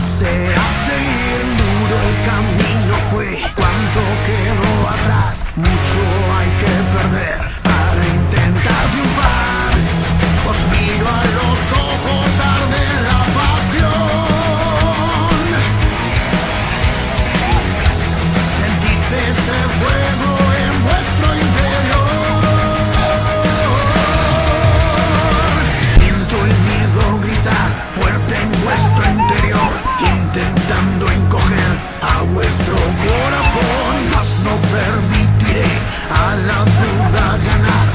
será seguir duro el camino fue. Cuánto quedó atrás, mucho hay que perder para intentar triunfar. Os miro a los ojos, arde la pasión. Sentid ese fuego en vuestro interior. Siento el miedo gritar fuerte en vuestro interior, intentando encoger a vuestro corazón, mas no permitiré a la duda ganar.